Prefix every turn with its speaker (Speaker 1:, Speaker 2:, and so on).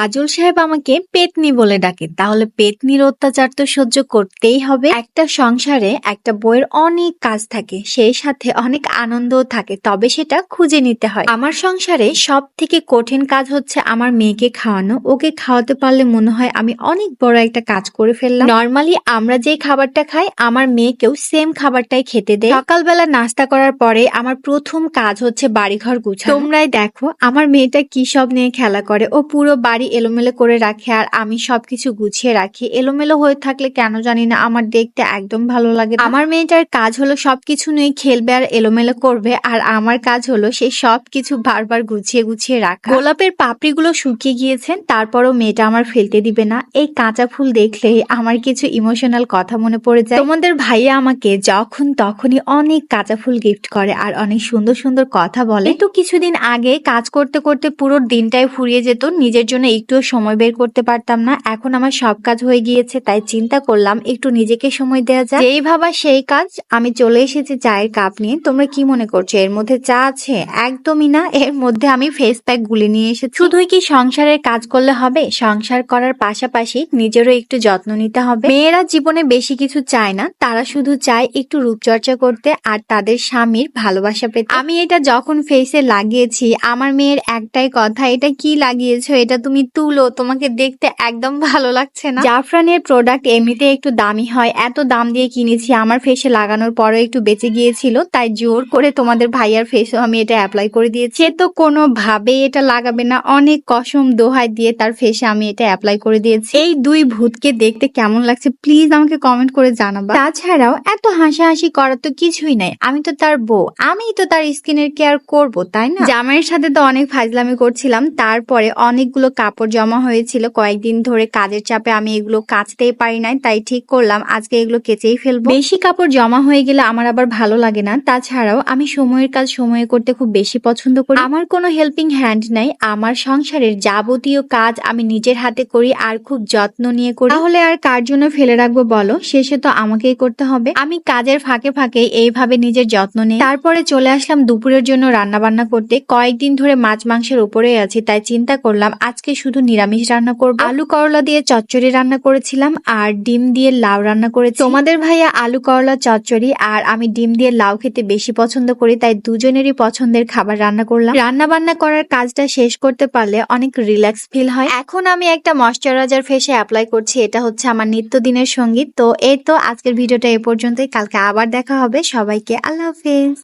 Speaker 1: কাজল সাহেব আমাকে পেতনি বলে ডাকে, তাহলে পেতনির অত্যাচার তো সহ্য করতেই হবে। একটা সংসারে একটা বউয়ের অনেক কাজ থাকে, সেই সাথে অনেক আনন্দও থাকে, তবে সেটা খুঁজে নিতে হয়। আমার সংসারে সব থেকে কঠিন কাজ হচ্ছে আমার মেয়েকে খাওয়ানো। ওকে খাওয়াতে পারলে মনে হয় আমি অনেক বড় একটা কাজ করে ফেললাম। নর্মালি আমরা যে খাবারটা খাই আমার মেয়েকেও সেম খাবারটাই খেতে দেয়। সকালবেলা নাস্তা করার পরে আমার প্রথম কাজ হচ্ছে বাড়িঘর গুছানো। তোমরাই দেখো আমার মেয়েটা কি সব নিয়ে খেলা করে। ও পুরো বাড়ি এলোমেলো করে রাখে আর আমি সবকিছু গুছিয়ে রাখি। এলোমেলো হয়ে থাকলে কেন জানি না আমার দেখতে একদম ভালো লাগে না। আমার মেয়েটার কাজ হলো সবকিছু নিয়ে খেলবে আর এলোমেলো করবে, আর আমার কাজ হলো সেই সবকিছু বারবার গুছিয়ে গুছিয়ে রাখা। গোলাপের পাপড়িগুলো শুকিয়ে গিয়েছেন, তারপরও মেয়েটা আমার ফেলতে দিবে না। এই কাঁচা ফুল দেখলেই আমার কিছু ইমোশনাল কথা মনে পড়ে যায়। তোমাদের ভাইয়া আমাকে যখন তখনই অনেক কাঁচা ফুল গিফট করে আর অনেক সুন্দর সুন্দর কথা বলে। তো কিছুদিন আগে কাজ করতে করতে পুরো দিনটাই ফুরিয়ে যেত, নিজের জন্য একটুও সময় বের করতে পারতাম না। এখন আমার সব কাজ হয়ে গিয়েছে, তাই চিন্তা করলাম একটু নিজেকে সময় দেওয়া যায়। যেই ভাবা সেই কাজ। আমি চলে এসেছি চায়ের কাপ নিয়ে। তোমরা কি মনে করছো এর মধ্যে চা আছে? একদমই না, এর মধ্যে আমি ফেস প্যাক গুলে নিয়ে এসেছি। শুধুই কি সংসারের কাজ করলে হবে? সংসার করার পাশাপাশি নিজেরও একটু যত্ন নিতে হবে। মেয়েরা জীবনে বেশি কিছু চায় না, তারা শুধু চায় একটু রূপচর্চা করতে আর তাদের স্বামীর ভালোবাসা পেতে। আমি এটা যখন ফেসে লাগিয়েছি আমার মেয়ের একটাই কথা, এটা কি লাগিয়েছো, এটা তুমি তুলো, তোমাকে দেখতে একদম ভালো লাগছে না। জাফরানের প্রোডাক্ট এমনিতে একটু দামি হয়, এত দাম দিয়ে কিনেছি, আমার ফেসে লাগানোর পরে একটু বেঁচে গিয়েছিল, তাই জোর করে তোমাদের ভাইয়ার ফেসেও আমি এটা অ্যাপ্লাই করে দিয়েছি। সে তো কোনোভাবে এটা লাগাবে না, অনেক কসম দোহাই দিয়ে তার ফেসে আমি এটা অ্যাপ্লাই করে দিয়েছি। এই দুই ভূতকে দেখতে কেমন লাগছে প্লিজ আমাকে কমেন্ট করে জানাবা। তাছাড়াও এত হাসাহাসি করার তো কিছুই নাই, আমি তো তার বউ, আমিই তো তার স্কিনের কেয়ার করব, তাই না? জামাইয়ের সাথে তো অনেক ফাজলামি করছিলাম, তারপরে অনেকগুলো কাপড় জমা হয়েছিল কয়েকদিন ধরে, কাজের চাপে আমি এগুলো কাচতেই পারি নাই, তাই ঠিক করলাম আজকে এগুলো কেচেই ফেলবো। বেশি কাপড় জমা হয়ে গেলে আমার আবার ভালো লাগে না। তাছাড়াও আমি সময়ের কাজ সময়ে করতে খুব বেশি পছন্দ করি। আমার কোনো হেল্পিং হ্যান্ড নাই, আমার সংসারের যাবতীয় কাজ আমি নিজের হাতে করি আর খুব যত্ন নিয়ে করি। তাহলে আর কার জন্য ফেলে রাখবো বলো? শেষে তো আমাকেই করতে হবে। আমি কাজের ফাঁকে ফাঁকে এইভাবে নিজের যত্ন নেই। তারপরে চলে আসলাম দুপুরের জন্য রান্না বান্না করতে। কয়েকদিন ধরে মাছ মাংসের উপরে আছি, তাই চিন্তা করলাম আজকে শুধু নিরামিষ রান্না করব। আলু করলা দিয়ে চচ্চড়ি রান্না করেছিলাম আর ডিম দিয়ে লাউ রান্না করেছি। তোমাদের ভাইয়া আলু করলা চচ্চড়ি আর আমি ডিম দিয়ে লাউ খেতে বেশি পছন্দ করি, তাই দুজনেরই পছন্দের খাবার রান্না করলাম। রান্না বান্না করার কাজটা শেষ করতে পারলে অনেক রিল্যাক্স ফিল হয়। এখন আমি একটা ময়শ্চারাইজার ফেসে অ্যাপ্লাই করছি, এটা হচ্ছে আমার নিত্যদিনের সঙ্গী। তো এই তো আজকের ভিডিওটা এ পর্যন্তই, কালকে আবার দেখা হবে। সবাইকে আল্লাহ হাফেজ।